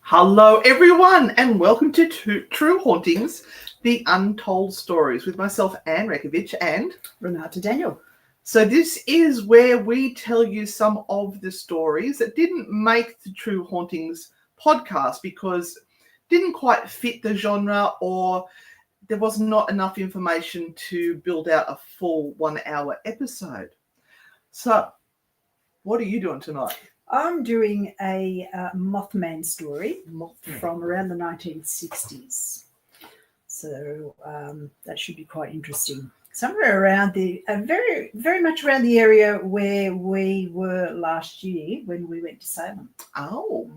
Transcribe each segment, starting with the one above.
Hello, everyone, and welcome to True Hauntings, the Untold Stories, with myself, Anne Renata, and Renata Daniel. So this is where we tell you some of the stories that didn't make the True Hauntings podcast because didn't quite fit the genre, or there was not enough information to build out a full 1 hour episode. So what are you doing tonight? I'm doing a Mothman story from around the 1960s. So that should be quite interesting. Somewhere around very, very much around the area where we were last year when we went to Salem. Oh,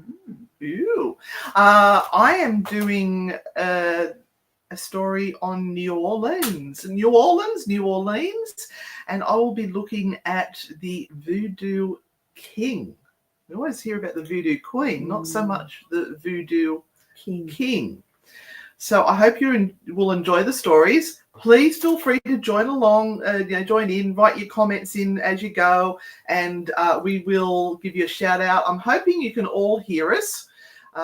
ew. I am doing a story on New Orleans, and I will be looking at the Voodoo King. We always hear about the Voodoo Queen, not so much the Voodoo King. So I hope you will enjoy the stories. Please feel free to join along, join in, write your comments in as you go, and we will give you a shout out. I'm hoping you can all hear us.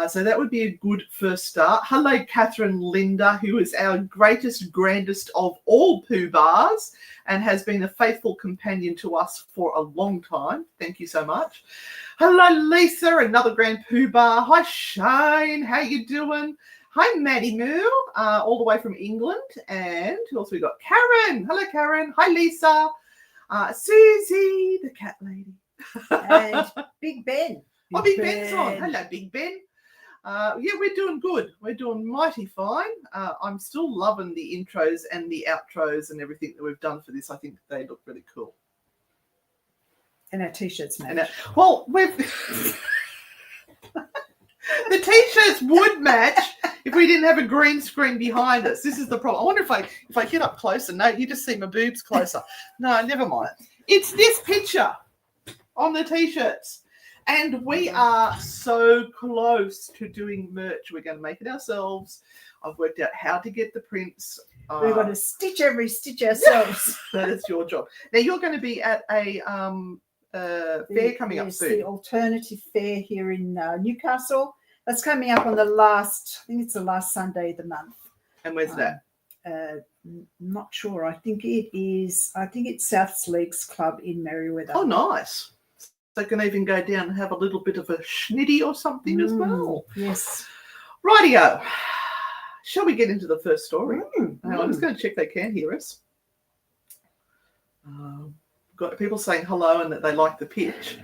So that would be a good first start. Hello, Catherine Linda, who is our grandest of all poobahs and has been a faithful companion to us for a long time. Thank you so much. Hello, Lisa, another grand poobah. Hi, Shane. How you doing? Hi, Maddie Moo, all the way from England. And who else we got? Karen. Hello, Karen. Hi, Lisa. Susie, the cat lady. And Big Ben. Big Ben's on. Hello, Big Ben. We're doing good. We're doing mighty fine. I'm still loving the intros and the outros and everything that we've done for this. I think they look really cool. And our t-shirts match. The t-shirts would match if we didn't have a green screen behind us. This is the problem. I wonder if I get up closer. No, you just see my boobs closer. No, never mind. It's this picture on the t-shirts. And we are so close to doing merch. We're going to make it ourselves. I've worked out how to get the prints. We're going to stitch ourselves. That is your job. Now, you're going to be at a fair coming up soon. The alternative fair here in Newcastle. That's coming up on the last Sunday of the month. And where's that? Not sure. I think it's South Sleeks Club in Merriweather. Oh, nice. They can even go down and have a little bit of a schnitty or something as well. Yes. Rightio. Shall we get into the first story? I'm just going to check they can hear us. Got people saying hello and that they like the pictures.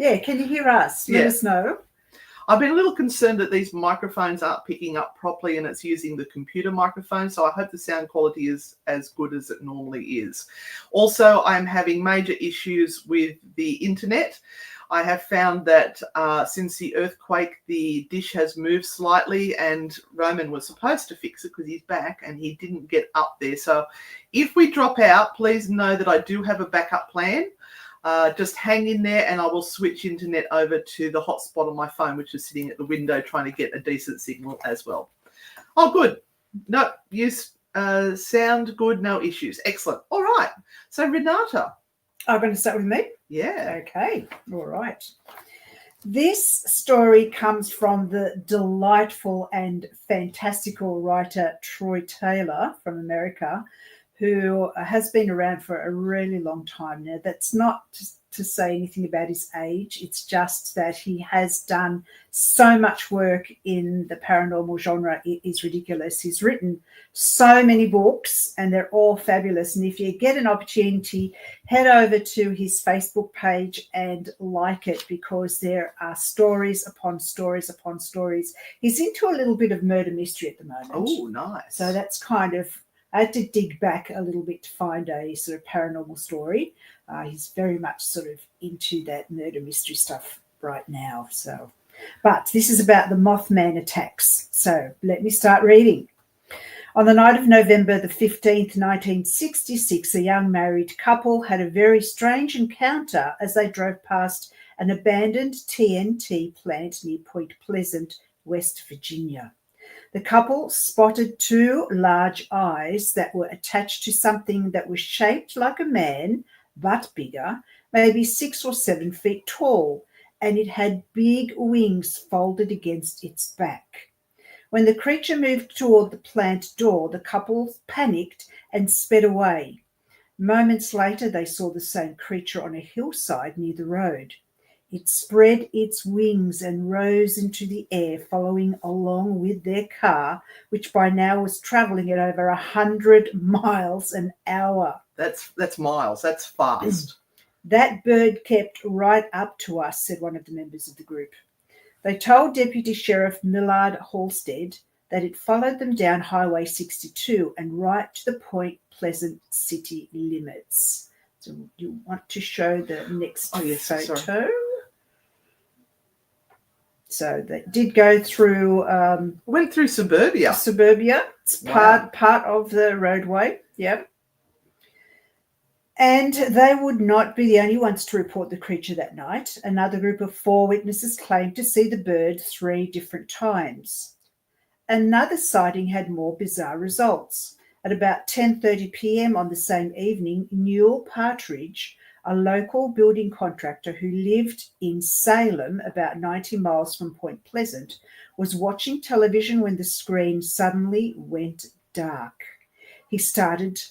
Yeah, can you hear us? Let us know. I've been a little concerned that these microphones aren't picking up properly and it's using the computer microphone, so I hope the sound quality is as good as it normally is. Also, I'm having major issues with the internet. I have found that since the earthquake, the dish has moved slightly, and Roman was supposed to fix it because he's back and he didn't get up there. So if we drop out, please know that I do have a backup plan. Just hang in there and I will switch internet over to the hotspot on my phone, which is sitting at the window trying to get a decent signal as well. Oh, good. No, sound good, no issues. Excellent. All right. So, Renata. I'm going to start with me? Yeah. Okay. All right. This story comes from the delightful and fantastical writer Troy Taylor from America, who has been around for a really long time now. That's not to say anything about his age. It's just that he has done so much work in the paranormal genre. It is ridiculous. He's written so many books and they're all fabulous. And if you get an opportunity, head over to his Facebook page and like it, because there are stories upon stories upon stories. He's into a little bit of murder mystery at the moment. Oh, nice. So that's kind of, I had to dig back a little bit to find a sort of paranormal story. He's very much sort of into that murder mystery stuff right now. So, but this is about the Mothman attacks. So let me start reading. On the night of November the 15th, 1966, a young married couple had a very strange encounter as they drove past an abandoned TNT plant near Point Pleasant, West Virginia. The couple spotted two large eyes that were attached to something that was shaped like a man, but bigger, maybe 6 or 7 feet tall, and it had big wings folded against its back. When the creature moved toward the plant door, the couple panicked and sped away. Moments later, they saw the same creature on a hillside near the road. It spread its wings and rose into the air, following along with their car, which by now was traveling at over 100 miles an hour. That's miles. That's fast. That bird kept right up to us, said one of the members of the group. They told Deputy Sheriff Millard Halstead that it followed them down Highway 62 and right to the Point Pleasant city limits. So you want to show the next photo? Sorry. So they did go through... went through suburbia. It's part of the roadway, yep. And they would not be the only ones to report the creature that night. Another group of 4 witnesses claimed to see the bird 3 different times. Another sighting had more bizarre results. At about 10:30 p.m. on the same evening, Newell Partridge, a local building contractor who lived in Salem, about 90 miles from Point Pleasant, was watching television when the screen suddenly went dark. He stated,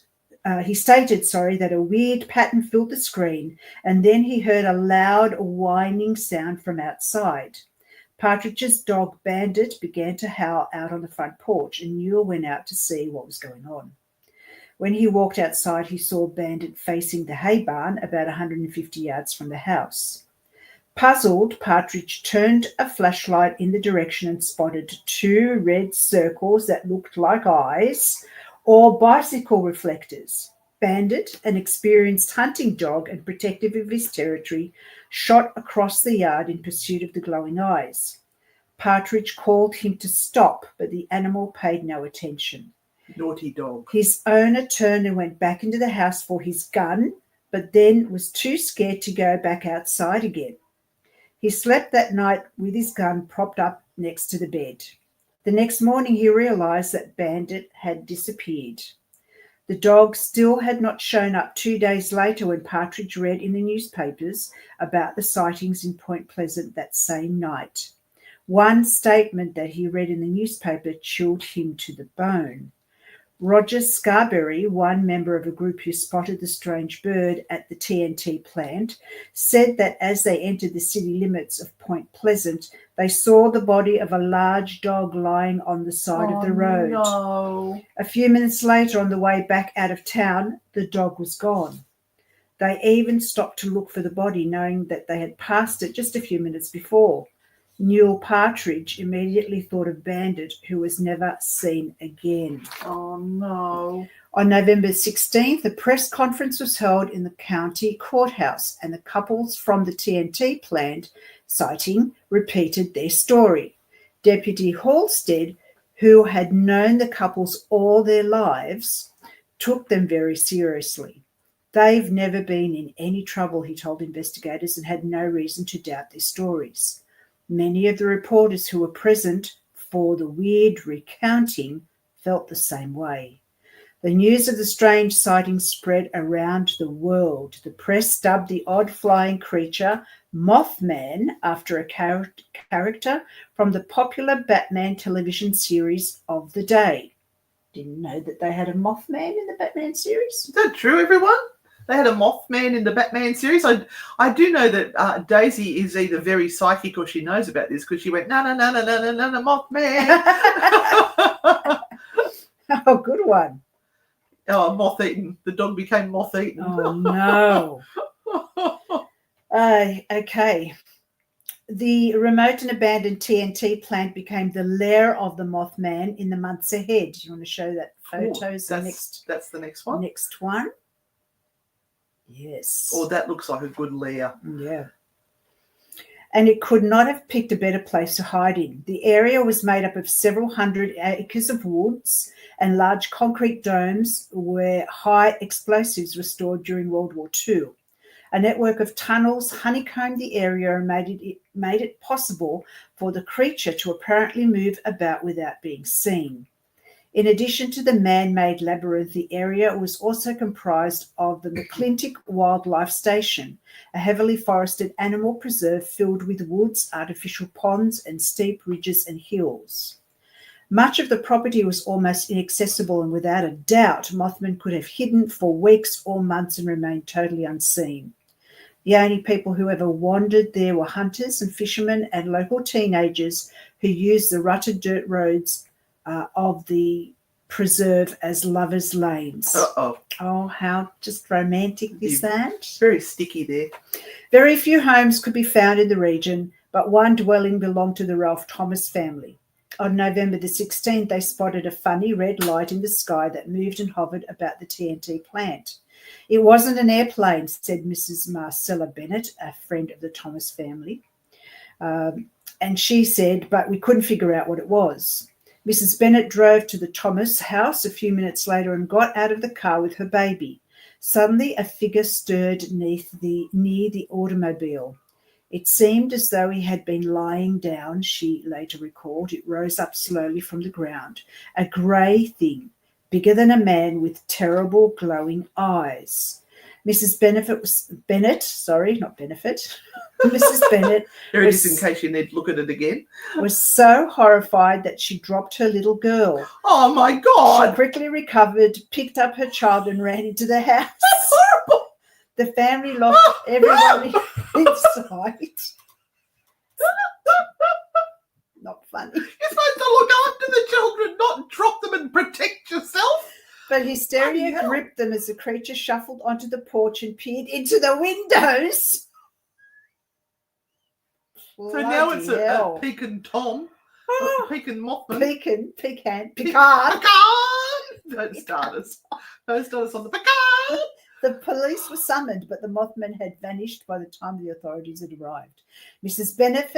that a weird pattern filled the screen, and then he heard a loud whining sound from outside. Partridge's dog Bandit began to howl out on the front porch, and Newell went out to see what was going on. When he walked outside, he saw Bandit facing the hay barn about 150 yards from the house. Puzzled, Partridge turned a flashlight in the direction and spotted 2 red circles that looked like eyes or bicycle reflectors. Bandit, an experienced hunting dog and protective of his territory, shot across the yard in pursuit of the glowing eyes. Partridge called him to stop, but the animal paid no attention. Naughty dog. His owner turned and went back into the house for his gun, but then was too scared to go back outside again. He slept that night with his gun propped up next to the bed. The next morning he realized that Bandit had disappeared. The dog still had not shown up 2 days later when Partridge read in the newspapers about the sightings in Point Pleasant that same night. One statement that he read in the newspaper chilled him to the bone. Roger Scarberry, one member of a group who spotted the strange bird at the TNT plant, said that as they entered the city limits of Point Pleasant, they saw the body of a large dog lying on the side of the road. No. A few minutes later, on the way back out of town, the dog was gone. They even stopped to look for the body, knowing that they had passed it just a few minutes before. Newell Partridge immediately thought of Bandit, who was never seen again. Oh, no. On November 16th, a press conference was held in the county courthouse, and the couples from the TNT plant sighting repeated their story. Deputy Halstead, who had known the couples all their lives, took them very seriously. They've never been in any trouble, he told investigators, and had no reason to doubt their stories. Many of the reporters who were present for the weird recounting felt the same way. The news of the strange sighting spread around the world. The press dubbed the odd flying creature Mothman after a character from the popular Batman television series of the day. Didn't know that they had a Mothman in the Batman series. Is that true, everyone? They had a Mothman in the Batman series. I do know that Daisy is either very psychic or she knows about this because she went, no, Mothman. Oh, good one. Oh, moth-eaten. The dog became moth-eaten. Oh, no. Okay. The remote and abandoned TNT plant became the lair of the Mothman in the months ahead. Do you want to show that photos? That's the next one. Next one. Yes. Oh, that looks like a good lair. Yeah. And it could not have picked a better place to hide in. The area was made up of several hundred acres of woods and large concrete domes where high explosives were stored during World War II. A network of tunnels honeycombed the area and made it possible for the creature to apparently move about without being seen. In addition to the man-made labyrinth, the area was also comprised of the McClintic Wildlife Station, a heavily forested animal preserve filled with woods, artificial ponds, and steep ridges and hills. Much of the property was almost inaccessible, and without a doubt, Mothman could have hidden for weeks or months and remained totally unseen. The only people who ever wandered there were hunters and fishermen and local teenagers who used the rutted dirt roads of the preserve as lovers' lanes. Uh-oh. Oh, how just romantic is that? Very sticky there. Very few homes could be found in the region, but one dwelling belonged to the Ralph Thomas family. On November the 16th, they spotted a funny red light in the sky that moved and hovered about the TNT plant. It wasn't an airplane, said Mrs. Marcella Bennett, a friend of the Thomas family. And she said, but we couldn't figure out what it was. Mrs. Bennett drove to the Thomas house a few minutes later and got out of the car with her baby. Suddenly, a figure stirred near the automobile. It seemed as though he had been lying down, she later recalled. It rose up slowly from the ground, a grey thing, bigger than a man with terrible glowing eyes. Mrs. Bennett, There it is in case you need to look at it again. Was so horrified that she dropped her little girl. Oh, my God. She quickly recovered, picked up her child and ran into the house. That's horrible. The family locked everybody inside. Not funny. You're supposed to look after the children, not drop them and protect yourself. But hysteria gripped them as the creature shuffled onto the porch and peered into the windows. So now it's a Pecan Tom, Pecan Mothman. Pecan. Don't start us. Don't start us on the pecan. The police were summoned, but the Mothman had vanished by the time the authorities had arrived. Mrs. Bennett.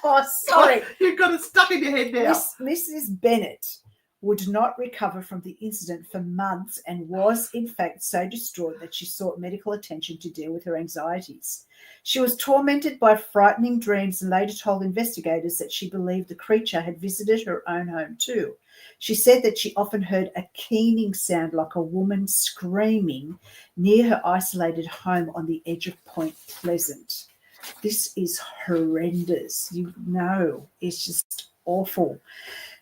Oh, sorry. You've got it stuck in your head now. Mrs. Bennett would not recover from the incident for months and was, in fact, so distraught that she sought medical attention to deal with her anxieties. She was tormented by frightening dreams and later told investigators that she believed the creature had visited her own home too. She said that she often heard a keening sound like a woman screaming near her isolated home on the edge of Point Pleasant. This is horrendous. You know, it's just awful.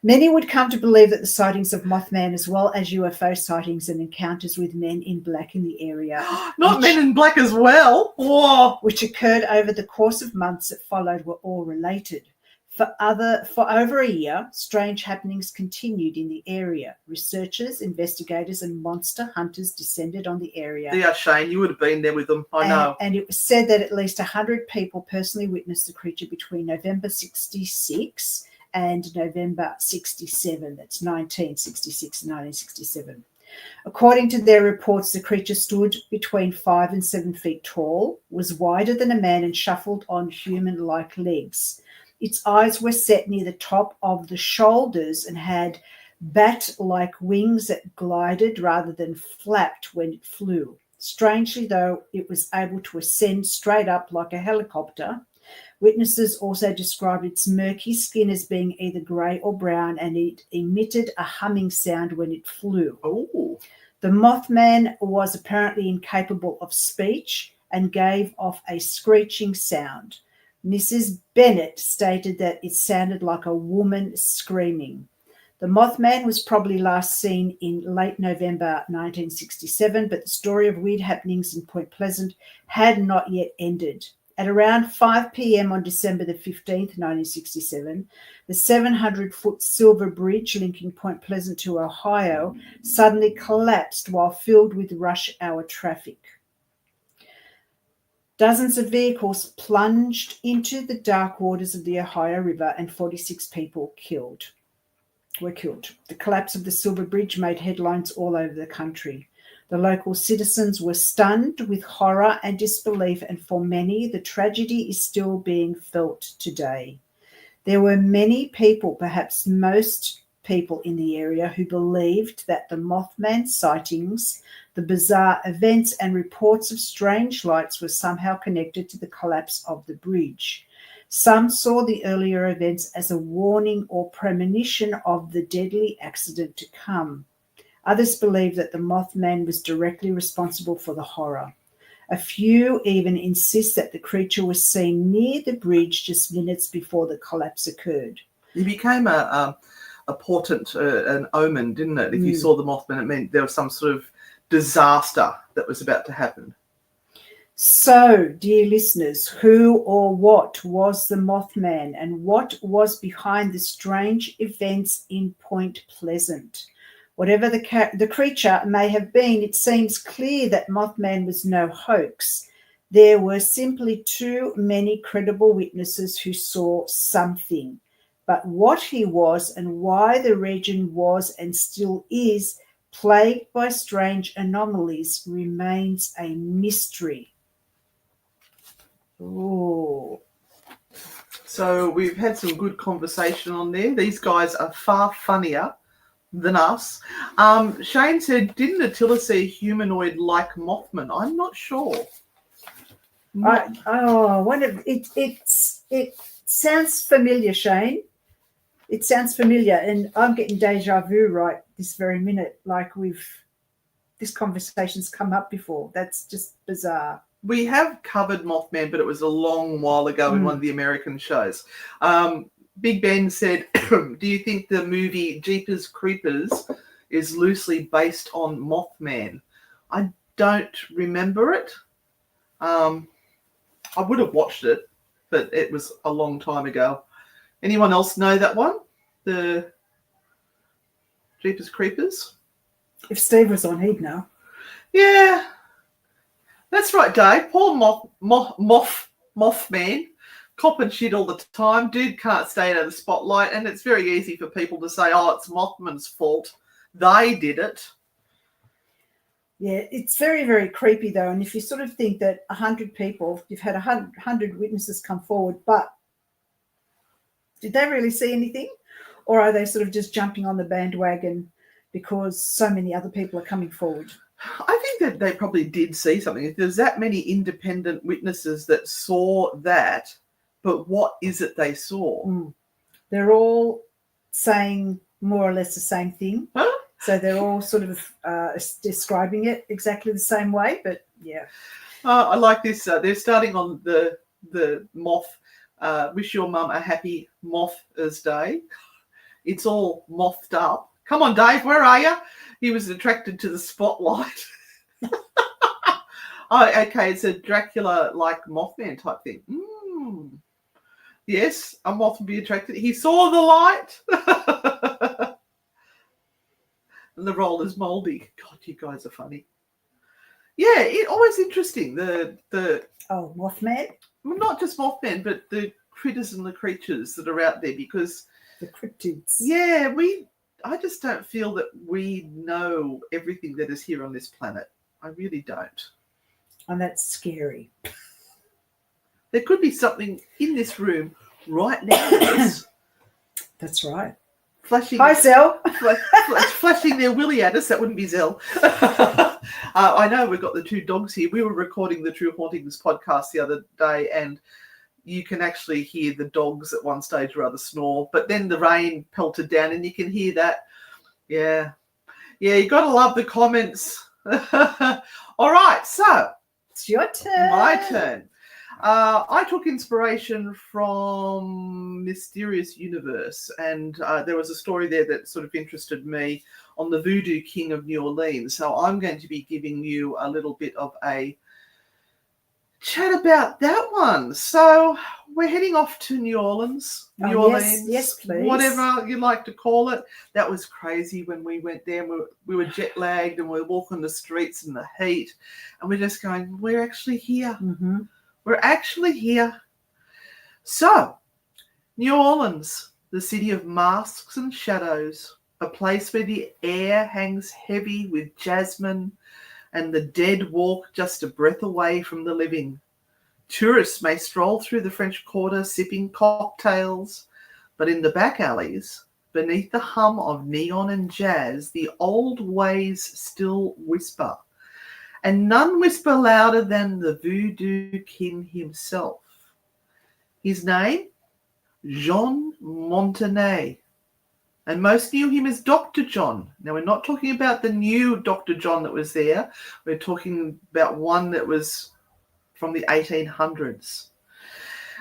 Many would come to believe that the sightings of Mothman, as well as UFO sightings and encounters with men in black in the area. Men in black as well. Whoa. Which occurred over the course of months that followed were all related. For over a year, strange happenings continued in the area. Researchers, investigators, and monster hunters descended on the area. Yeah, Shane, you would have been there with them. I know. And it was said that at least 100 people personally witnessed the creature between November 66 and November 67. That's 1966 and 1967. According to their reports, the creature stood between 5 and 7 feet tall, was wider than a man, and shuffled on human-like legs. Its eyes were set near the top of the shoulders and had bat-like wings that glided rather than flapped when it flew. Strangely, though, it was able to ascend straight up like a helicopter. Witnesses also described its murky skin as being either grey or brown, and it emitted a humming sound when it flew. Oh. The Mothman was apparently incapable of speech and gave off a screeching sound. Mrs. Bennett stated that it sounded like a woman screaming. The Mothman was probably last seen in late November 1967, but the story of weird happenings in Point Pleasant had not yet ended. At around 5 p.m. on December the 15th, 1967, the 700-foot silver bridge linking Point Pleasant to Ohio suddenly collapsed while filled with rush hour traffic. Dozens of vehicles plunged into the dark waters of the Ohio River and 46 people were killed. The collapse of the Silver Bridge made headlines all over the country. The local citizens were stunned with horror and disbelief, and for many, the tragedy is still being felt today. There were many people, perhaps most people in the area, who believed that the Mothman sightings, the bizarre events and reports of strange lights were somehow connected to the collapse of the bridge. Some saw the earlier events as a warning or premonition of the deadly accident to come. Others believed that the Mothman was directly responsible for the horror. A few even insist that the creature was seen near the bridge just minutes before the collapse occurred. It became a portent, an omen, didn't it? If you saw the Mothman, it meant there was some sort of disaster that was about to happen. So, dear listeners, who or what was the Mothman, and what was behind the strange events in Point Pleasant? Whatever the creature may have been, it seems clear that Mothman was no hoax. There were simply too many credible witnesses who saw something. But what he was and why the region was and still is plagued by strange anomalies remains a mystery. Oh. So we've had some good conversation on there. These guys are far funnier than us. Shane said, didn't Attila see a humanoid like Mothman? I'm not sure. It sounds familiar, Shane. It sounds familiar, and I'm getting deja vu right this very minute, like this conversation's come up before. That's just bizarre. We have covered Mothman, but it was a long while ago in one of the American shows. Big Ben said, do you think the movie Jeepers Creepers is loosely based on Mothman? I don't remember it. I would have watched it, but it was a long time ago. Anyone else know that one? The Jeepers Creepers? If Steve was on, he'd know. Yeah. That's right, Dave. Poor Mothman. Cop and shit all the time. Dude can't stay out of the spotlight, and it's very easy for people to say, oh, it's Mothman's fault. They did it. Yeah, it's very, very creepy, though. And if you sort of think that 100 people, you've had 100 witnesses come forward, but did they really see anything? Or are they sort of just jumping on the bandwagon because so many other people are coming forward? I think that they probably did see something. If there's that many independent witnesses that saw that, but what is it they saw? They're all saying more or less the same thing. Huh? So they're all sort of describing it exactly the same way, but yeah. I like this. They're starting on the moth. Wish your mum a happy Mothers Day. It's all mothed up. Come on, Dave, where are you? He was attracted to the spotlight. Oh, okay, it's a Dracula-like Mothman type thing. Yes, a moth would be attracted. He saw the light. And the roll is mouldy. God, you guys are funny. Yeah, it always interesting. The Mothman? Well, not just Mothman, but the critters and the creatures that are out there, because the cryptids. Yeah, I just don't feel that we know everything that is here on this planet. I really don't. And that's scary. There could be something in this room right now. That's right. Flashing. Hi, Zell. Flashing their willy at us. That wouldn't be Zell. I know we've got the two dogs here. We were recording the True Hauntings podcast the other day, and you can actually hear the dogs at one stage rather snore, but then the rain pelted down and you can hear that. Yeah, you got to love the comments. All right, so it's your turn. My turn. I took inspiration from Mysterious Universe, and there was a story there that sort of interested me on the Voodoo King of New Orleans. So I'm going to be giving you a little bit of a chat about that one. So we're heading off to New Orleans, Orleans, yes, please. Whatever you like to call it. That was crazy when we went there. We were jet lagged, and we were walking the streets in the heat, and we're just going, we're actually here. Mm-hmm. We're actually here. So, New Orleans, the city of masks and shadows, a place where the air hangs heavy with jasmine and the dead walk just a breath away from the living. Tourists may stroll through the French Quarter sipping cocktails, but in the back alleys, beneath the hum of neon and jazz, the old ways still whisper. And none whisper louder than the Voodoo King himself. His name? Jean Montanet. And most knew him as Dr. John. Now, we're not talking about the new Dr. John that was there. We're talking about one that was from the 1800s.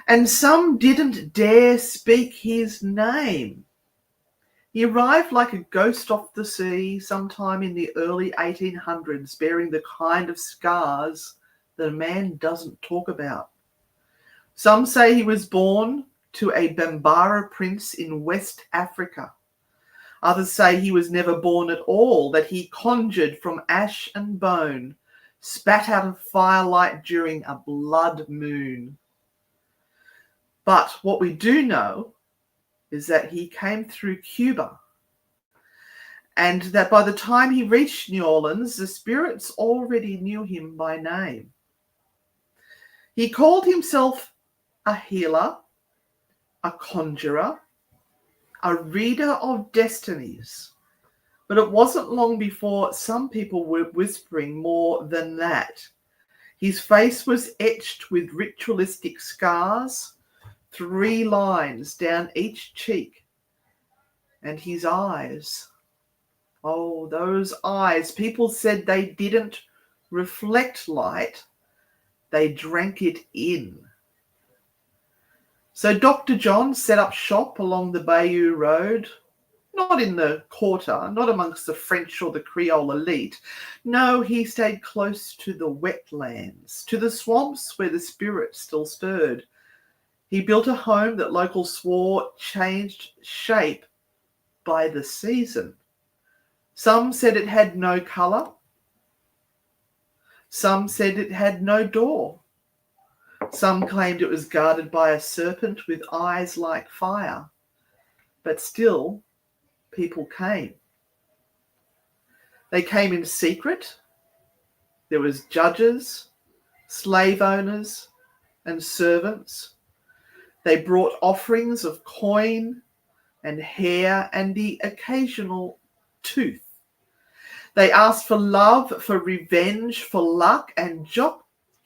And some didn't dare speak his name. He arrived like a ghost off the sea sometime in the early 1800s, bearing the kind of scars that a man doesn't talk about. Some say he was born to a Bambara prince in West Africa. Others say he was never born at all, that he conjured from ash and bone, spat out of firelight during a blood moon. But what we do know is that he came through Cuba, and that by the time he reached New Orleans, the spirits already knew him by name. He called himself a healer, a conjurer, a reader of destinies. But it wasn't long before some people were whispering more than that. His face was etched with ritualistic scars, 3 lines down each cheek. And his eyes, oh, those eyes, people said they didn't reflect light, they drank it in. So Dr. John set up shop along the Bayou Road, not in the quarter, not amongst the French or the Creole elite. No, he stayed close to the wetlands, to the swamps where the spirit still stirred. He built a home that locals swore changed shape by the season. Some said it had no colour. Some said it had no door. Some claimed it was guarded by a serpent with eyes like fire. But still, people came. They came in secret. There was judges, slave owners, and servants. They brought offerings of coin and hair and the occasional tooth. They asked for love, for revenge, for luck, and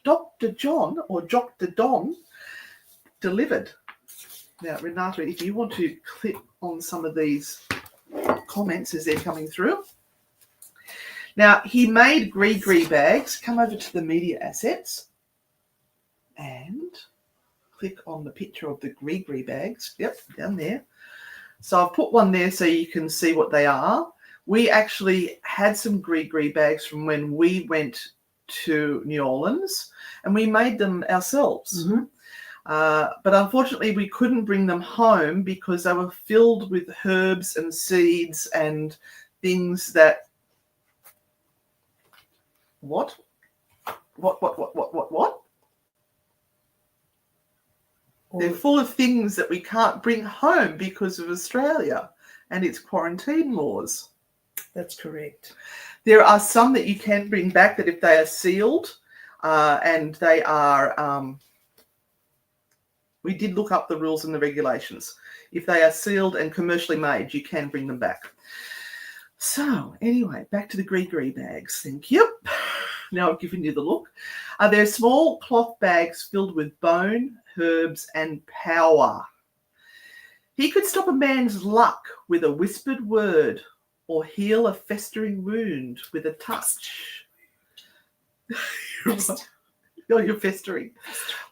Dr. John or Dr. Don delivered. Now, Renata, if you want to click on some of these comments as they're coming through. Now, he made gree bags. Come over to the media assets and click on the picture of the gree bags. Yep, down there. So I've put one there so you can see what they are. We actually had some gree bags from when we went to New Orleans, and we made them ourselves. Mm-hmm. But unfortunately, we couldn't bring them home because they were filled with herbs and seeds and things that... What? They're full of things that we can't bring home because of Australia and its quarantine laws. That's correct. There are some that you can bring back that if they are sealed and they are... we did look up the rules and the regulations. If they are sealed and commercially made, you can bring them back. So anyway, back to the gree bags. Thank you. Now I've given you the look. They're small cloth bags filled with bone, herbs, and power. He could stop a man's luck with a whispered word or heal a festering wound with a touch. You're festering.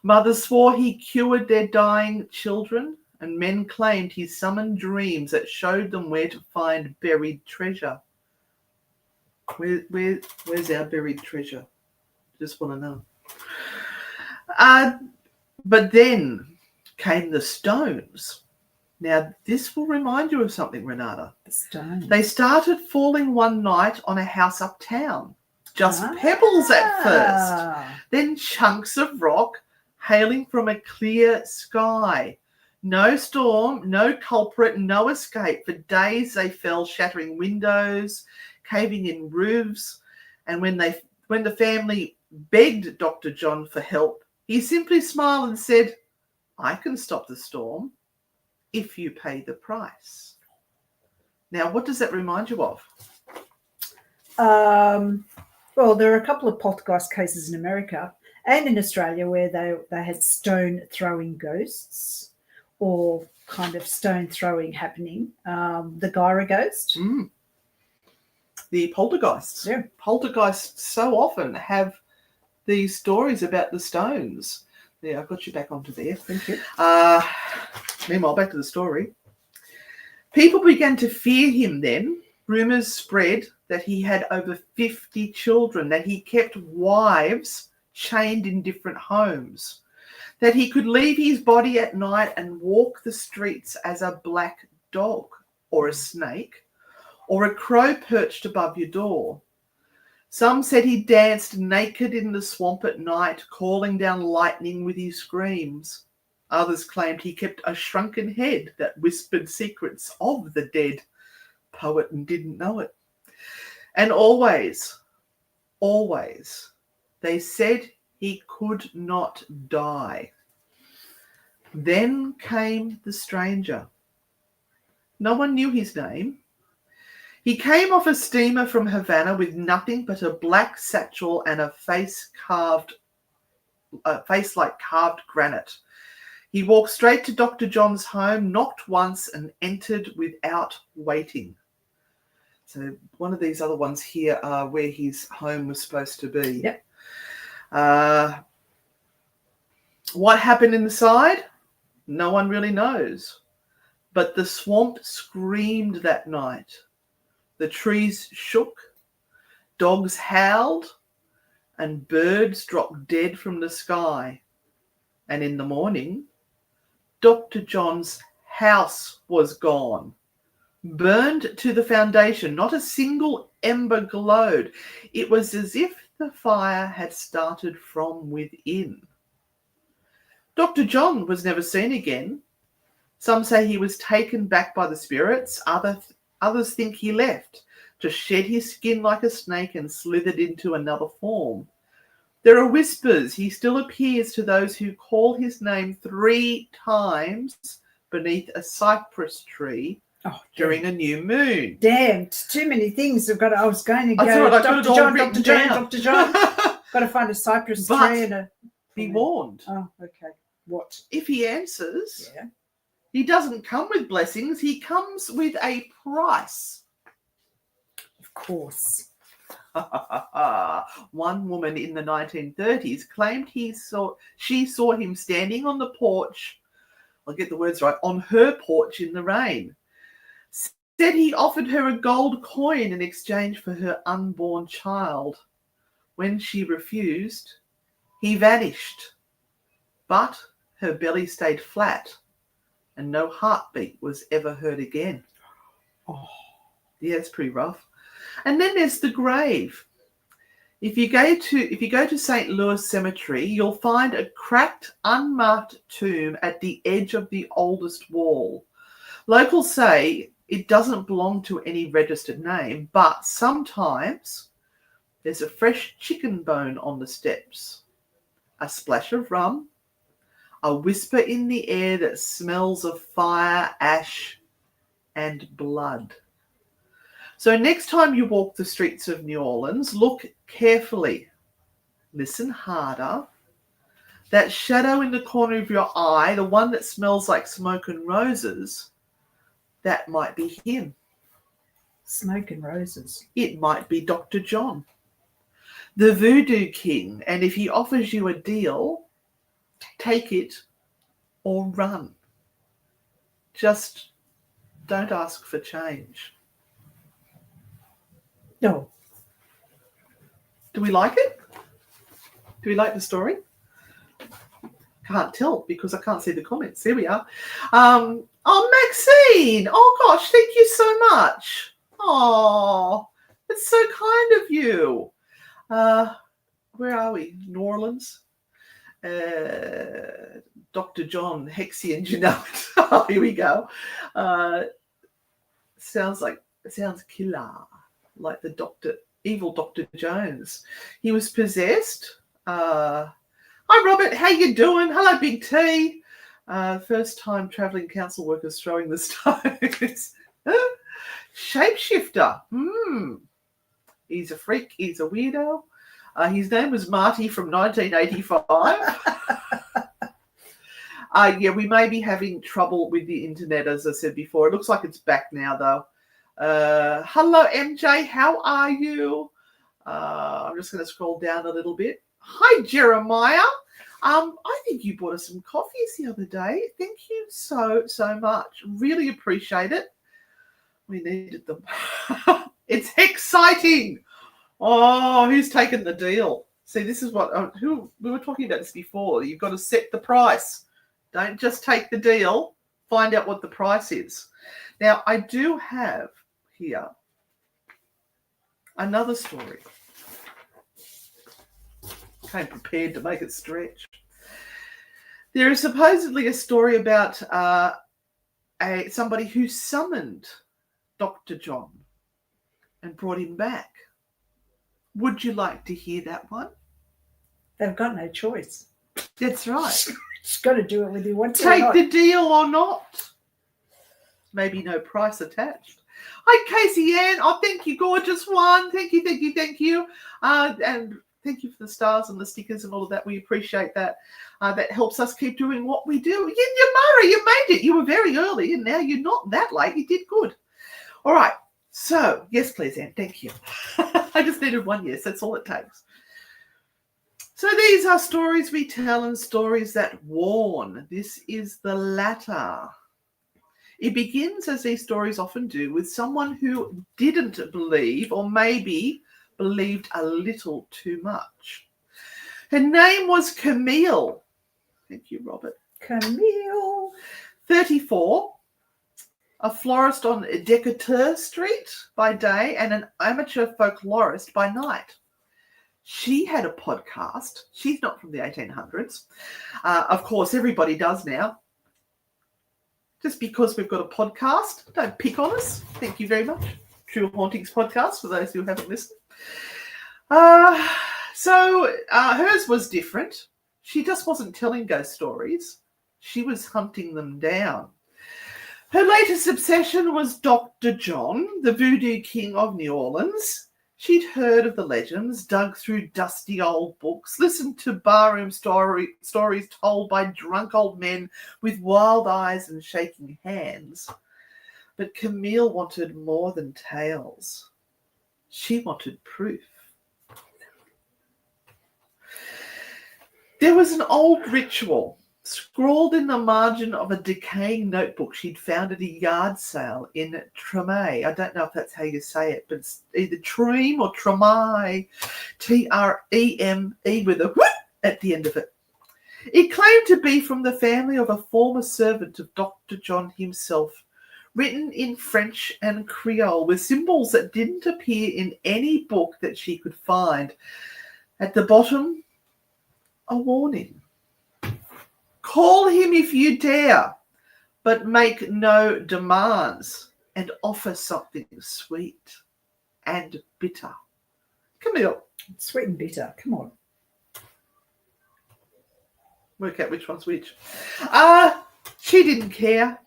Mothers swore he cured their dying children, and men claimed he summoned dreams that showed them where to find buried treasure. Where's our buried treasure? Just want to know. But then came the stones. Now, this will remind you of something, Renata. The stones. They started falling one night on a house uptown. Just pebbles at first. Then chunks of rock hailing from a clear sky. No storm, no culprit, no escape. For days they fell, shattering windows, caving in roofs. And when the family begged Dr. John for help, he simply smiled and said, I can stop the storm if you pay the price. Now, what does that remind you of? Well, there are a couple of poltergeist cases in America and in Australia where they had stone-throwing ghosts or kind of stone-throwing happening. The Gyra ghost. The poltergeists. Yeah. Poltergeists so often have these stories about the stones. Yeah, I've got you back onto there. Thank you. Meanwhile, back to the story. People began to fear him then. Rumours spread that he had over 50 children, that he kept wives chained in different homes, that he could leave his body at night and walk the streets as a black dog or a snake or a crow perched above your door. Some said he danced naked in the swamp at night, calling down lightning with his screams. Others claimed he kept a shrunken head that whispered secrets of the dead poet and didn't know it. And always, they said he could not die. Then came the stranger. No one knew his name. He came off a steamer from Havana with nothing but a black satchel and a face like carved granite. He walked straight to Dr. John's home, knocked once, and entered without waiting. So one of these other ones here are where his home was supposed to be. Yep. What happened inside? No one really knows. But the swamp screamed that night. The trees shook, dogs howled, and birds dropped dead from the sky. And in the morning, Dr. John's house was gone, burned to the foundation. Not a single ember glowed. It was as if the fire had started from within. Dr. John was never seen again. Some say he was taken back by the spirits. Others think he left to shed his skin like a snake and slithered into another form. There are whispers he still appears to those who call his name 3 times beneath a cypress tree during a new moon. Damn, too many things. I was going to go, Dr. John, Dr. John, Dr. John. Got to find a cypress tree and a... Be warned. Oh, okay. What? If he answers, he doesn't come with blessings. He comes with a price. Of course. One woman in the 1930s claimed she saw him standing on the porch, I'll get the words right, on her porch in the rain. Said he offered her a gold coin in exchange for her unborn child. When she refused, he vanished. But her belly stayed flat and no heartbeat was ever heard again. Oh, yeah, it's pretty rough. And then there's the grave. If you go to St. Louis Cemetery, you'll find a cracked, unmarked tomb at the edge of the oldest wall. Locals say it doesn't belong to any registered name, but sometimes there's a fresh chicken bone on the steps, a splash of rum, a whisper in the air that smells of fire, ash, and blood. So next time you walk the streets of New Orleans, look carefully. Listen harder. That shadow in the corner of your eye, the one that smells like smoke and roses, that might be him. Smoke and roses. It might be Dr. John. the Voodoo King, and if he offers you a deal, take it or run. Just don't ask for change. No. Do we like it? Do we like the story? Can't tell because I can't see the comments. There we are. Oh, Maxine. Oh, gosh, thank you so much. Oh, it's so kind of you. Where are we? New Orleans? Dr. John Hexian, you know it. Oh, here we go. Sounds killer, like the evil Dr. Jones. He was possessed. Hi, Robert. How you doing? Hello, Big T. First time travelling council workers throwing the stones. Shapeshifter. He's a freak. He's a weirdo. His name was Marty from 1985. Yeah, we may be having trouble with the internet, as I said before. It looks like it's back now, though. Hello, MJ. How are you? I'm just going to scroll down a little bit. Hi, Jeremiah. I think you bought us some coffees the other day. Thank you so much. Really appreciate it. We needed them. It's exciting. Oh, who's taken the deal? See, this is what we were talking about this before. You've got to set the price. Don't just take the deal. Find out what the price is. Now, I do have here another story. Came prepared to make it stretch. There is supposedly a story about somebody who summoned Dr. John and brought him back. Would you like to hear that one? They've got no choice. That's right. Just got to do it whether you want to. Take the deal or not. Maybe no price attached. Hi, Casey Ann. Oh, thank you, gorgeous one. Thank you. And thank you for the stars and the stickers and all of that. We appreciate that. That helps us keep doing what we do. Mara, you made it. You were very early, and now you're not that late. You did good. All right. So, yes, please, Anne. Thank you. I just needed one yes. That's all it takes. So these are stories we tell and stories that warn. This is the latter. It begins, as these stories often do, with someone who didn't believe or maybe believed a little too much. Her name was Camille. Thank you, Robert. Camille. 34. A florist on Decatur Street by day and an amateur folklorist by night. She had a podcast. She's not from the 1800s. Of course, everybody does now. Just because we've got a podcast, don't pick on us. Thank you very much. True Hauntings Podcast, for those who haven't listened. So hers was different. She just wasn't telling ghost stories. She was hunting them down. Her latest obsession was Dr. John, the Voodoo King of New Orleans. She'd heard of the legends, dug through dusty old books, listened to barroom stories told by drunk old men with wild eyes and shaking hands. But Camille wanted more than tales. She wanted proof. There was an old ritual scrawled in the margin of a decaying notebook she'd found at a yard sale in Treme. I don't know if that's how you say it, but it's either Treme or Treme. Treme with a whoop at the end of it. It claimed to be from the family of a former servant of Dr. John himself, written in French and Creole with symbols that didn't appear in any book that she could find. At the bottom, a warning. Call him if you dare, but make no demands and offer something sweet and bitter. Camille. Sweet and bitter. Come on. Work out which one's which. She didn't care.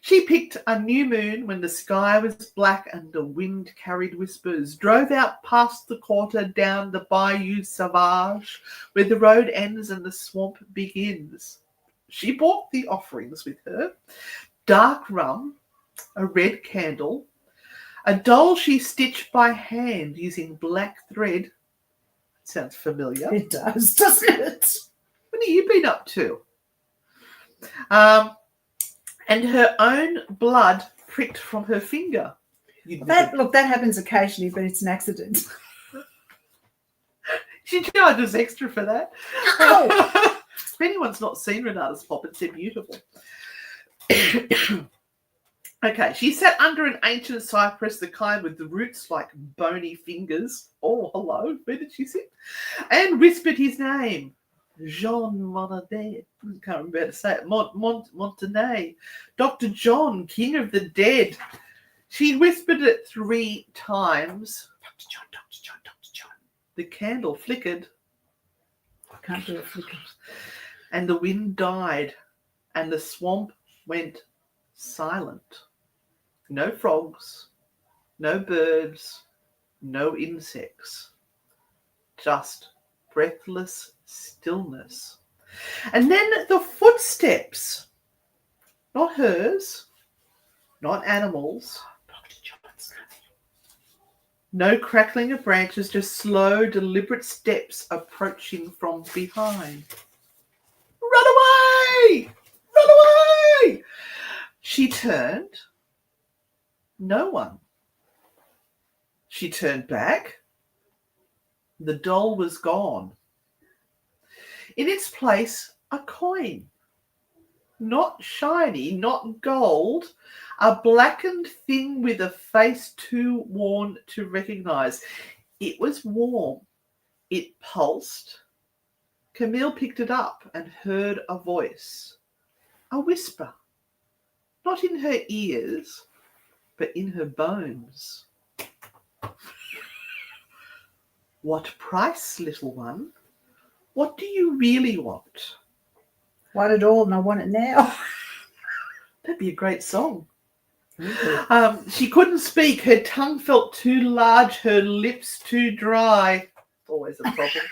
She picked a new moon when the sky was black and the wind carried whispers, drove out past the quarter down the Bayou Sauvage, where the road ends and the swamp begins. She brought the offerings with her, dark rum, a red candle, a doll she stitched by hand using black thread, Sounds familiar. It does, doesn't it? What have you been up to? And her own blood pricked from her finger. That happens occasionally, but it's an accident. She charges extra for that. Ow! If anyone's not seen Renata's poppets, they're beautiful. Okay, she sat under an ancient cypress, the kind with the roots like bony fingers. Oh, hello, where did she sit? And whispered his name. Jean Montanet. Can't remember how to say it. Montanet. Dr. John, King of the Dead. She whispered it 3 times. Dr. John, Dr. John, Dr. John. The candle flickered. I can't do a flicker. And the wind died. And the swamp went silent. No frogs. No birds. No insects. Just breathless stillness. And then the footsteps. Not hers. Not animals. No crackling of branches, just slow, deliberate steps approaching from behind. Run away! Run away! She turned. No one. She turned back. The doll was gone. In its place, a coin. Not shiny, not gold. A blackened thing with a face too worn to recognize. It was warm. It pulsed. Camille picked it up and heard a voice. A whisper. Not in her ears, but in her bones. What price, little one? What do you really want? Want it all and I want it now. That'd be a great song. She couldn't speak. Her tongue felt too large, her lips too dry. Always a problem.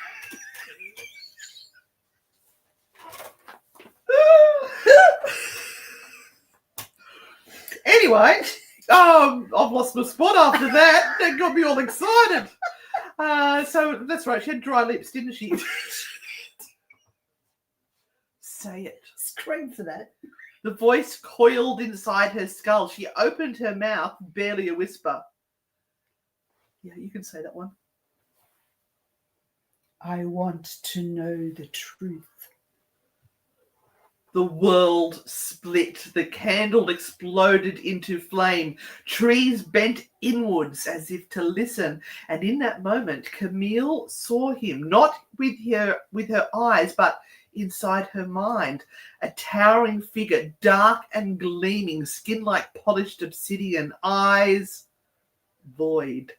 Anyway, I've lost my spot after that. That got me all excited. So that's right. She had dry lips, didn't she? Say it. Scream for that. The voice coiled inside her skull. She opened her mouth, barely a whisper. Yeah, you can say that one. I want to know the truth. The world split. The candle exploded into flame. Trees bent inwards as if to listen. And in that moment, Camille saw him, not with her eyes, but inside her mind. A towering figure, dark and gleaming, skin like polished obsidian, eyes void.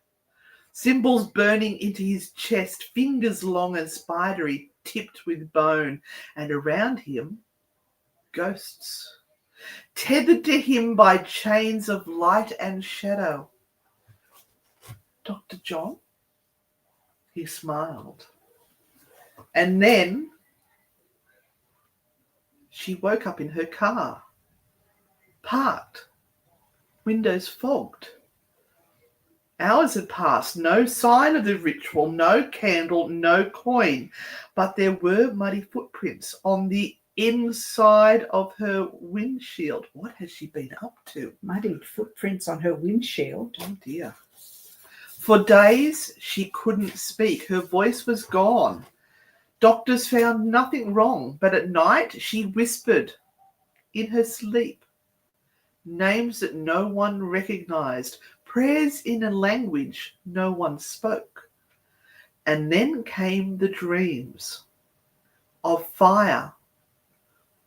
Symbols burning into his chest, fingers long and spidery, tipped with bone. And around him, ghosts, tethered to him by chains of light and shadow. Dr. John? He smiled. And then she woke up in her car, parked, windows fogged. Hours had passed, no sign of the ritual, no candle, no coin, but there were muddy footprints on the inside of her windshield. What has she been up to? Muddy footprints on her windshield. Oh dear. For days she couldn't speak. Her voice was gone. Doctors found nothing wrong, but at night she whispered in her sleep names that no one recognized, prayers in a language no one spoke. And then came the dreams of fire,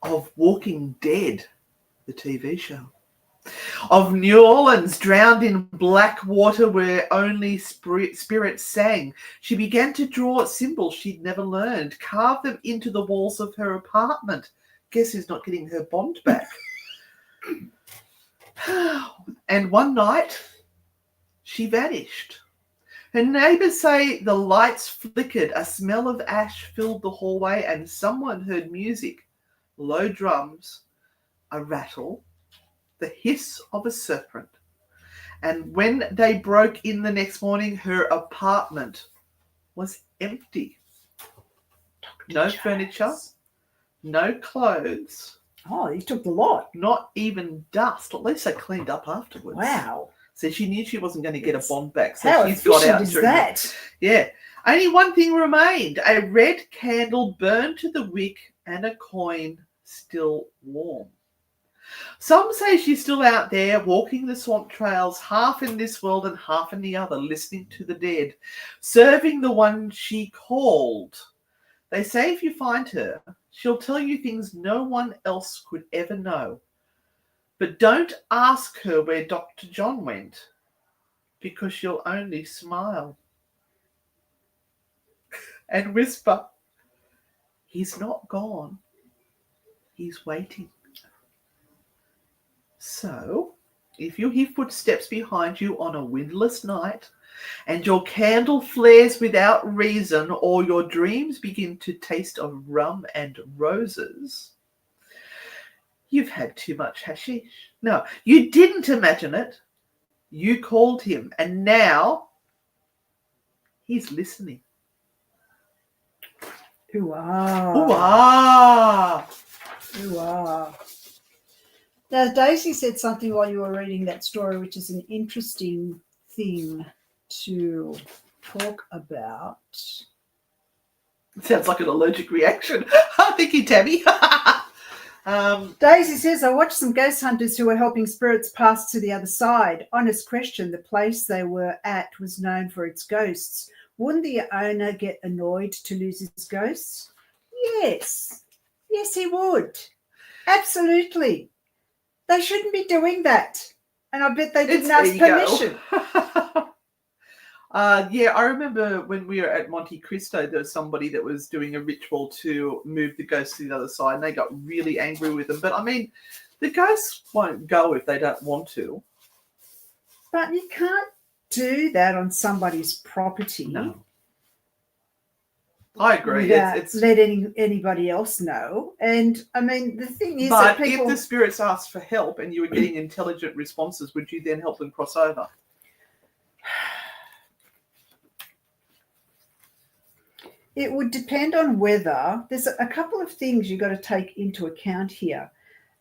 of Walking Dead, the TV show, of New Orleans drowned in black water where only spirits sang. She began to draw symbols she'd never learned, carve them into the walls of her apartment. Guess who's not getting her bond back? And one night, she vanished. Her neighbours say the lights flickered, a smell of ash filled the hallway, and someone heard music, low drums, a rattle, the hiss of a serpent. And when they broke in the next morning, her apartment was empty. No furniture, no clothes. Oh, he took the lot. Not even dust. At least they cleaned up afterwards. Wow. So she knew she wasn't going to get a bond back. So how she's got out. efficient is that? Yeah. Only one thing remained. A red candle burned to the wick and a coin still warm. Some say she's still out there walking the swamp trails, half in this world and half in the other, listening to the dead, serving the one she called. They say if you find her, she'll tell you things no one else could ever know. But don't ask her where Dr. John went, because she'll only smile and whisper, he's not gone, he's waiting. So, if you hear footsteps behind you on a windless night, and your candle flares without reason, or your dreams begin to taste of rum and roses, you've had too much hashish. No, you didn't imagine it. You called him, and now he's listening. Ooh-ah. Ooh-ah. Ooh-ah. Now, Daisy said something while you were reading that story, which is an interesting thing to talk about. It sounds like an allergic reaction. Thank you, Tammy. Daisy says, I watched some ghost hunters who were helping spirits pass to the other side. Honest question, the place they were at was known for its ghosts. Wouldn't the owner get annoyed to lose his ghosts? Yes. Yes, he would. Absolutely. They shouldn't be doing that. And I bet they didn't ask permission. Yeah, I remember when we were at Monte Cristo, there was somebody that was doing a ritual to move the ghosts to the other side, and they got really angry with them. But, I mean, the ghosts won't go if they don't want to. But you can't do that on somebody's property. No. I agree. It's let anybody else know. And, I mean, the thing is but that people... if the spirits asked for help and you were getting intelligent responses, would you then help them cross over? It would depend on whether there's a couple of things you've got to take into account here.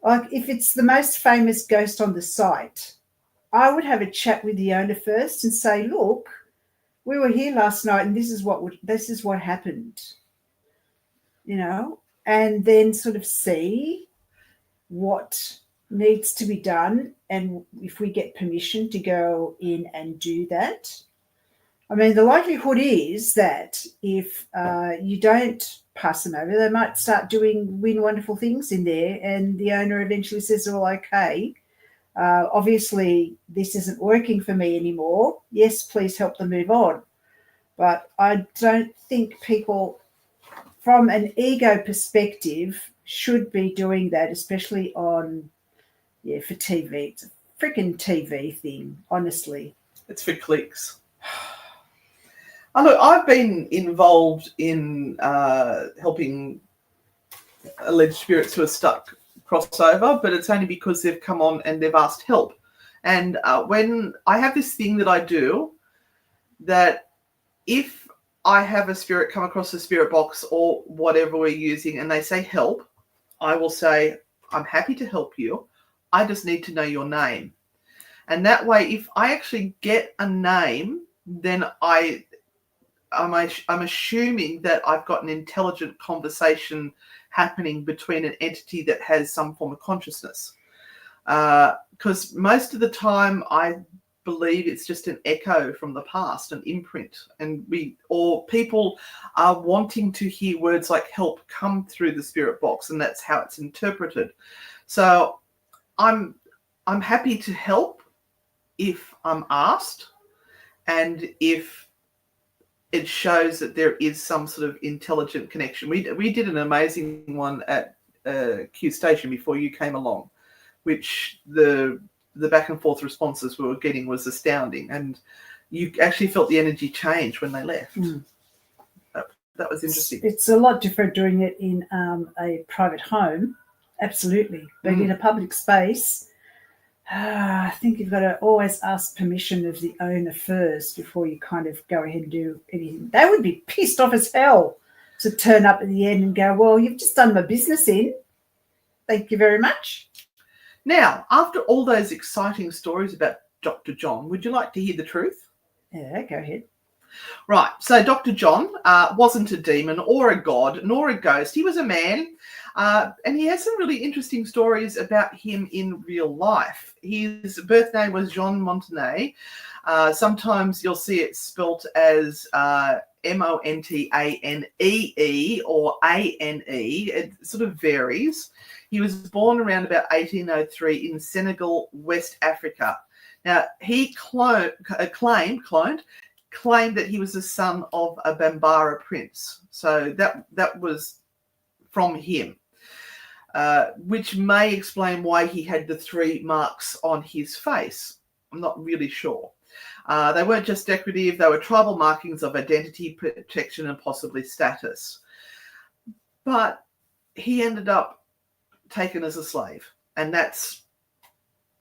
Like if it's the most famous ghost on the site, I would have a chat with the owner first and say, look, we were here last night and this is what happened, you know, and then sort of see what needs to be done and if we get permission to go in and do that. I mean, the likelihood is that if you don't pass them over, they might start doing wonderful things in there, and the owner eventually says, well, okay, obviously this isn't working for me anymore. Yes, please help them move on. But I don't think people, from an ego perspective, should be doing that, especially on, for TV. It's a freaking TV thing, honestly. It's for clicks. Look, I've been involved in helping alleged spirits who are stuck crossover, but it's only because they've come on and they've asked help. And when I have this thing that I do, that if I have a spirit come across the spirit box or whatever we're using and they say help, I will say, I'm happy to help you. I just need to know your name. And that way, if I actually get a name, then I'm assuming that I've got an intelligent conversation happening between an entity that has some form of consciousness. Because most of the time I believe it's just an echo from the past, an imprint. And people are wanting to hear words like help come through the spirit box, and that's how it's interpreted. So I'm happy to help if I'm asked, and if it shows that there is some sort of intelligent connection. We did an amazing one at Q Station before you came along, which the back and forth responses we were getting was astounding, and you actually felt the energy change when they left. That was interesting. It's a lot different doing it in a private home, absolutely, but in a public space, I think you've got to always ask permission of the owner first before you kind of go ahead and do anything. They would be pissed off as hell to turn up at the end and go, well, you've just done my business in. Thank you very much. Now, after all those exciting stories about Dr. John, would you like to hear the truth? Yeah, go ahead. Right, so Dr. John wasn't a demon or a god nor a ghost. He was a man, and he has some really interesting stories about him in real life. His birth name was Jean Montanet. Sometimes you'll see it spelt as Montanee or Ane. It sort of varies. He was born around about 1803 in Senegal, West Africa. Now, he claimed that he was the son of a Bambara prince. So that was from him, which may explain why he had the 3 marks on his face. I'm not really sure. They weren't just decorative. They were tribal markings of identity, protection, and possibly status. But he ended up taken as a slave, and that's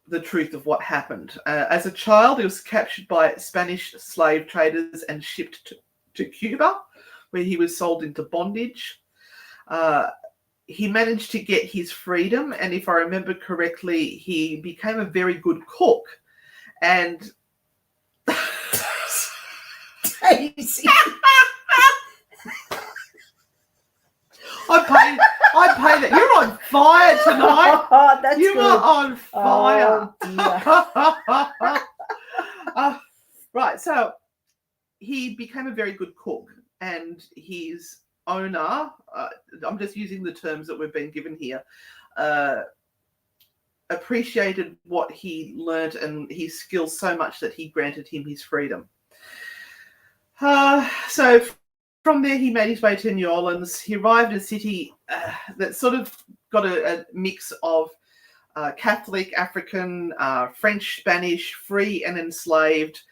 the truth of what happened. As a child, he was captured by Spanish slave traders and shipped to Cuba, where he was sold into bondage. He managed to get his freedom, and if I remember correctly, he became a very good cook. And Daisy. I pay that. You're on fire tonight. Oh, that's you good. are on fire. Oh, Right, so he became a very good cook, and his owner, I'm just using the terms that we've been given here, appreciated what he learned and his skills so much that he granted him his freedom. So from there, he made his way to New Orleans. He arrived in a city that sort of got a mix of Catholic, African, French, Spanish, free and enslaved.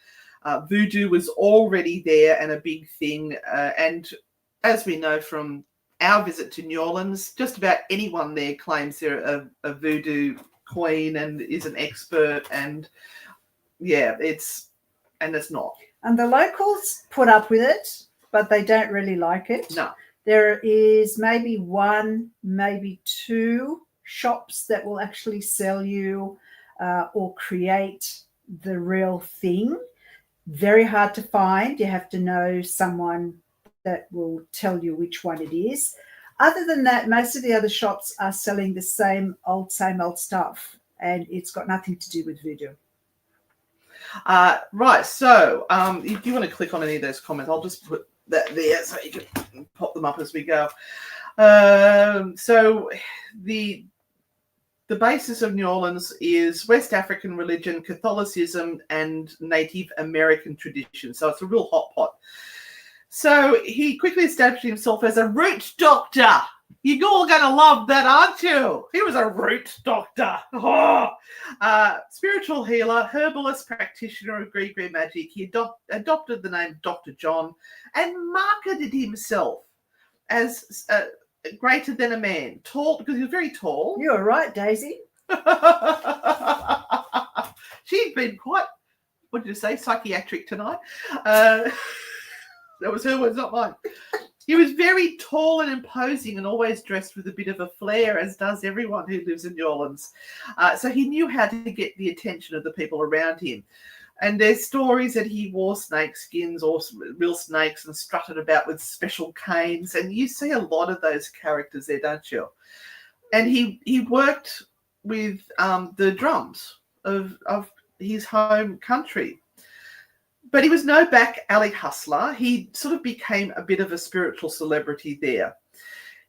Voodoo was already there and a big thing. And as we know from our visit to New Orleans, just about anyone there claims they're a voodoo queen and is an expert. And yeah, it's not. and the locals put up with it, but they don't really like it. No. There is maybe 1, maybe 2 shops that will actually sell you or create the real thing. Very hard to find. You have to know someone that will tell you which one it is. Other than that, most of the other shops are selling the same old stuff, and it's got nothing to do with voodoo. Right, so if you want to click on any of those comments, I'll just put that there so you can pop them up as we go. So the basis of New Orleans is West African religion, Catholicism, and Native American tradition. So it's a real hot pot. So he quickly established himself as a root doctor. You're all going to love that, aren't you? He was a root doctor. Oh. Spiritual healer, herbalist, practitioner of Gree magic. He adopted the name Dr. John and marketed himself as greater than a man. Tall, because he was very tall. You're right, Daisy. She's been quite, what did you say, psychiatric tonight. That was her words, not mine. He was very tall and imposing and always dressed with a bit of a flair, as does everyone who lives in New Orleans. So he knew how to get the attention of the people around him. And there's stories that he wore snake skins or real snakes and strutted about with special canes. And you see a lot of those characters there, don't you? And he worked with the drums of his home country. But he was no back alley hustler. He sort of became a bit of a spiritual celebrity there.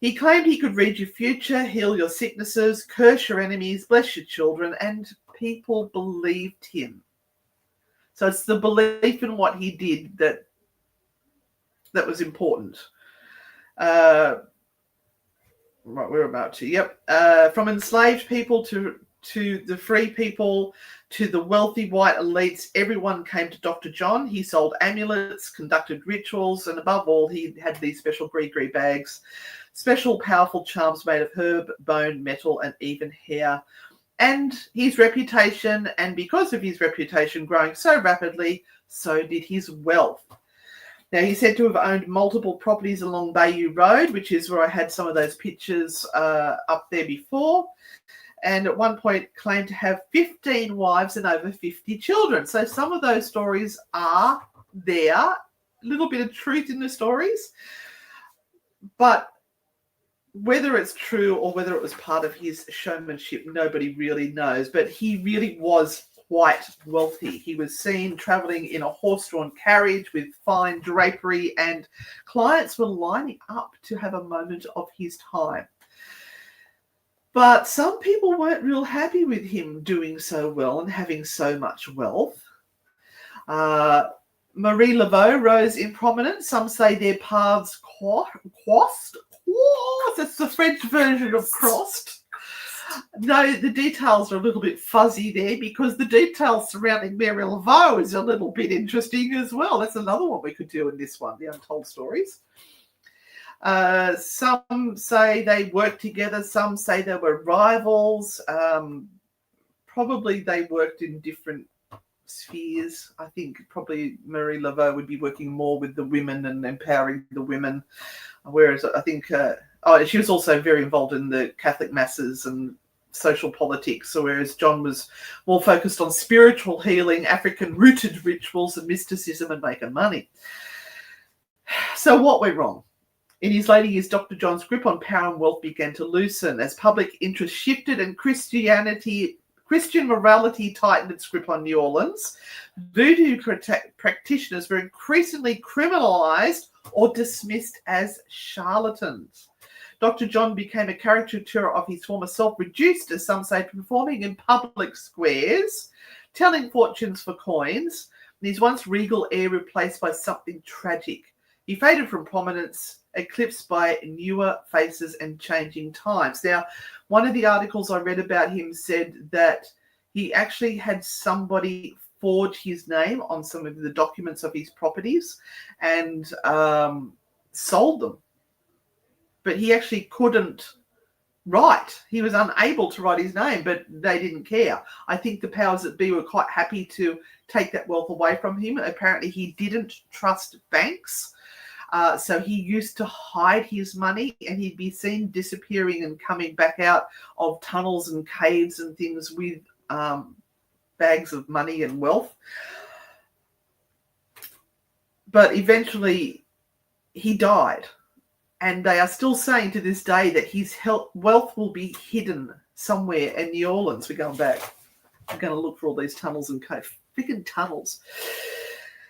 He claimed he could read your future, heal your sicknesses, curse your enemies, bless your children, and people believed him. So it's the belief in what he did that was important. Right, we're about to. Yep. From enslaved people to the free people, to the wealthy white elites, everyone came to Dr. John. He sold amulets, conducted rituals, and above all, he had these special gree bags, special powerful charms made of herb, bone, metal, and even hair. and his reputation, and because of his reputation growing so rapidly, so did his wealth. Now, he's said to have owned multiple properties along Bayou Road, which is where I had some of those pictures up there before, and at one point claimed to have 15 wives and over 50 children. So some of those stories are there, a little bit of truth in the stories, but whether it's true or whether it was part of his showmanship, nobody really knows. But he really was quite wealthy. He was seen traveling in a horse-drawn carriage with fine drapery, and clients were lining up to have a moment of his time. But some people weren't real happy with him doing so well and having so much wealth. Marie Laveau rose in prominence. Some say their paths crossed. That's the French version of crossed. No, the details are a little bit fuzzy there, because the details surrounding Marie Laveau is a little bit interesting as well. That's another one we could do in this one, the Untold Stories. Some say they worked together. Some say they were rivals. Probably they worked in different spheres. I think probably Marie Laveau would be working more with the women and empowering the women, whereas I think she was also very involved in the Catholic masses and social politics, whereas John was more focused on spiritual healing, African-rooted rituals and mysticism, and making money. So what went wrong? In his later years, Dr. John's grip on power and wealth began to loosen as public interest shifted and Christian morality tightened its grip on New Orleans. Voodoo practitioners were increasingly criminalized or dismissed as charlatans. Dr. John became a caricature of his former self, reduced, as some say, to performing in public squares, telling fortunes for coins, and his once regal air replaced by something tragic. He faded from prominence, eclipsed by newer faces and changing times. Now, one of the articles I read about him said that he actually had somebody forge his name on some of the documents of his properties and sold them. But he actually couldn't write. He was unable to write his name, but they didn't care. I think the powers that be were quite happy to take that wealth away from him. Apparently, he didn't trust banks. So he used to hide his money, and he'd be seen disappearing and coming back out of tunnels and caves and things with bags of money and wealth. But eventually he died, and they are still saying to this day that his wealth will be hidden somewhere in New Orleans. We're going back. We're going to look for all these tunnels and caves. Freaking tunnels.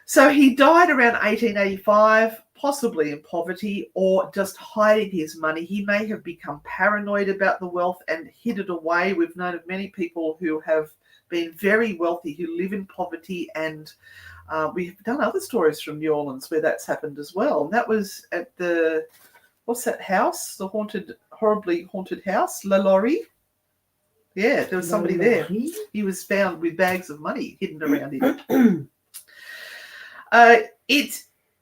So he died around 1885, possibly in poverty or just hiding his money. He may have become paranoid about the wealth and hid it away. We've known of many people who have been very wealthy who live in poverty, and we've done other stories from New Orleans where that's happened as well. And that was at the, what's that house? The horribly haunted house, La Laurie. Yeah, there was somebody there. He was found with bags of money hidden around him.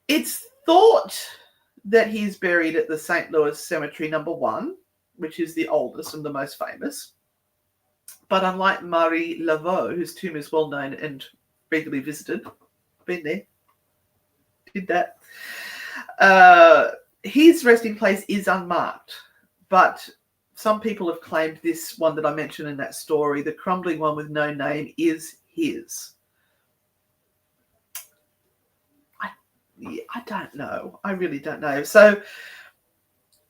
It's thought that he's buried at the St. Louis Cemetery No. 1, which is the oldest and the most famous. But unlike Marie Laveau, whose tomb is well known and regularly visited, been there, did that, his resting place is unmarked. But some people have claimed this one that I mentioned in that story, the crumbling one with no name, is his. I don't know. I really don't know. So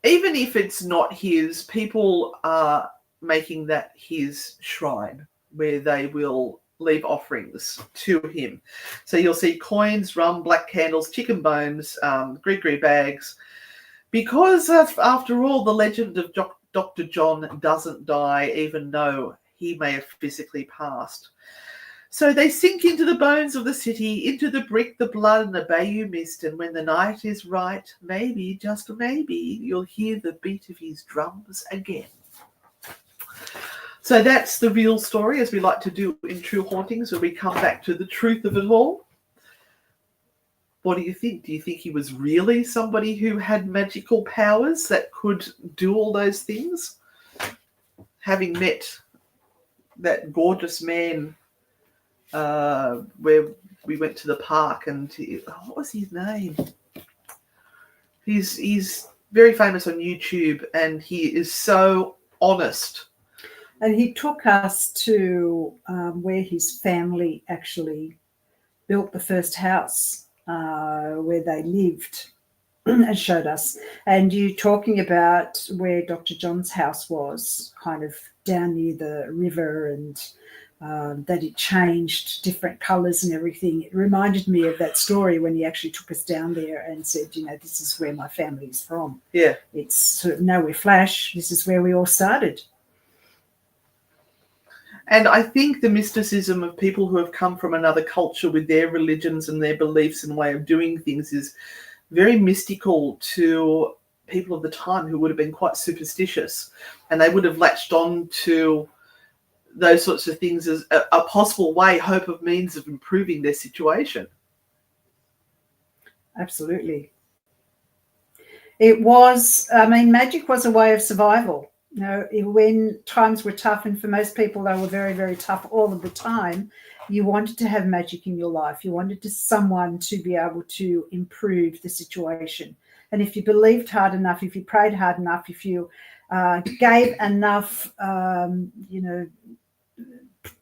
even if it's not his, people are making that his shrine where they will leave offerings to him. So you'll see coins, rum, black candles, chicken bones, gree bags. Because after all, the legend of Dr. John doesn't die, even though he may have physically passed. So they sink into the bones of the city, into the brick, the blood, and the bayou mist. And when the night is right, maybe, just maybe, you'll hear the beat of his drums again. So that's the real story, as we like to do in True Hauntings, where we come back to the truth of it all. What do you think? Do you think he was really somebody who had magical powers that could do all those things? Having met that gorgeous man where we went to the park, and what was his name? He's very famous on YouTube, and he is so honest. And he took us to where his family actually built the first house where they lived, and showed us. And you talking about where Dr. John's house was, kind of down near the river, and that it changed different colours and everything. It reminded me of that story when he actually took us down there and said, this is where my family is from. Yeah. It's sort of nowhere flash. This is where we all started. And I think the mysticism of people who have come from another culture with their religions and their beliefs and way of doing things is very mystical to people of the time who would have been quite superstitious, and they would have latched on to those sorts of things as a possible way, hope of means of improving their situation. Absolutely. It was, magic was a way of survival. When times were tough, and for most people they were very, very tough all of the time, you wanted to have magic in your life. You wanted someone to be able to improve the situation. And if you believed hard enough, if you prayed hard enough, if you gave enough,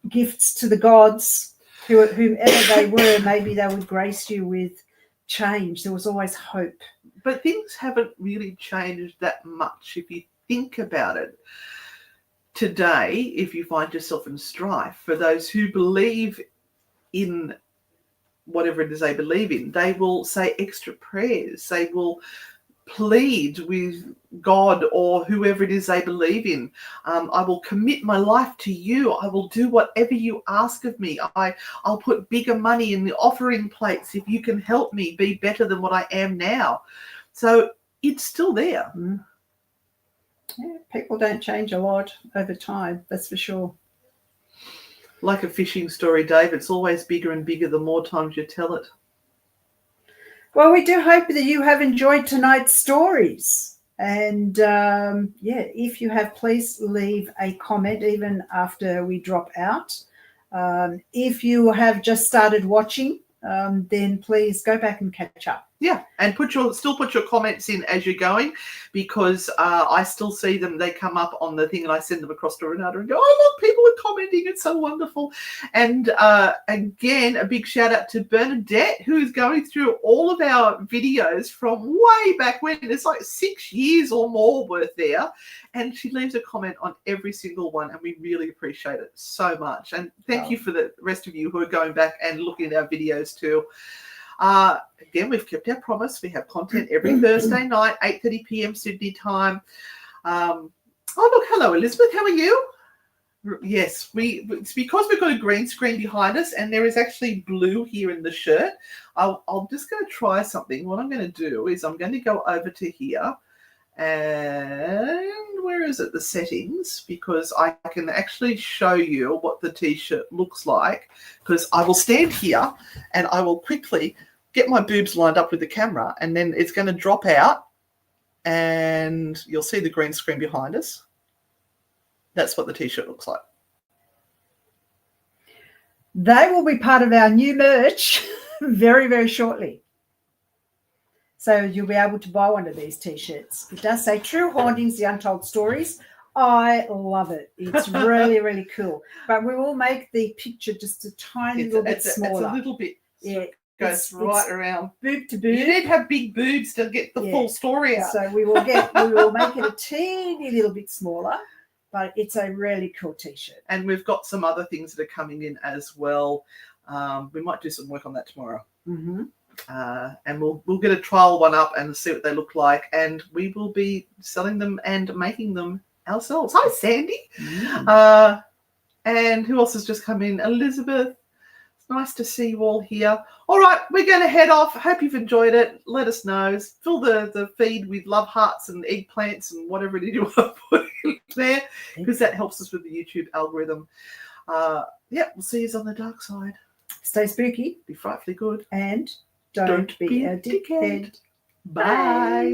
gifts to the gods, whomever they were, maybe they would grace you with change. There was always hope. But things haven't really changed that much if you think about it. Today, if you find yourself in strife, for those who believe in whatever it is they believe in, they will say extra prayers. They will plead with God or whoever it is they believe in. I will commit my life to you. I will do whatever you ask of me. I'll put bigger money in the offering plates if you can help me be better than what I am now. So it's still there. Mm. Yeah, people don't change a lot over time, that's for sure. Like a fishing story, Dave, it's always bigger and bigger the more times you tell it. Well, we do hope that you have enjoyed tonight's stories. And, if you have, please leave a comment even after we drop out. If you have just started watching, then please go back and catch up. Yeah, and still put your comments in as you're going, because I still see them. They come up on the thing, and I send them across to Renata and go, "Oh, look, people are commenting. It's so wonderful." And again, a big shout out to Bernadette, who is going through all of our videos from way back when. It's like 6 years or more worth there. And she leaves a comment on every single one, and we really appreciate it so much. And thank you for the rest of you who are going back and looking at our videos too. Again, we've kept our promise. We have content every Thursday night, 8:30 p.m. Sydney time. Oh, look, hello, Elizabeth. How are you? Yes, it's because we've got a green screen behind us, and there is actually blue here in the shirt. I'm just going to try something. What I'm going to do is I'm going to go over to here, and where is it? The settings, because I can actually show you what the t-shirt looks like, because I will stand here and I will quickly get my boobs lined up with the camera, and then it's going to drop out and you'll see the green screen behind us. That's what the t-shirt looks like. They will be part of our new merch very, very shortly. So you'll be able to buy one of these t-shirts. It does say True Hauntings, the Untold Stories. I love it. It's really, really cool. But we will make the picture just a tiny little bit smaller. It's a little bit. Yeah. Goes right around. Boob to boob. You need to have big boobs to get the full story out. So we will make it a teeny little bit smaller, but it's a really cool t-shirt. And we've got some other things that are coming in as well. We might do some work on that tomorrow. Mm-hmm. And we'll get a trial one up and see what they look like, and we will be selling them and making them ourselves. Hi, Sandy. Mm. And who else has just come in? Elizabeth. It's nice to see you all here. All right, we're going to head off. Hope you've enjoyed it. Let us know. Fill the feed with love hearts and eggplants and whatever it is you want to put in there, because that helps us with the YouTube algorithm. We'll see you on the dark side. Stay spooky. Be frightfully good. And don't be a dickhead. Bye.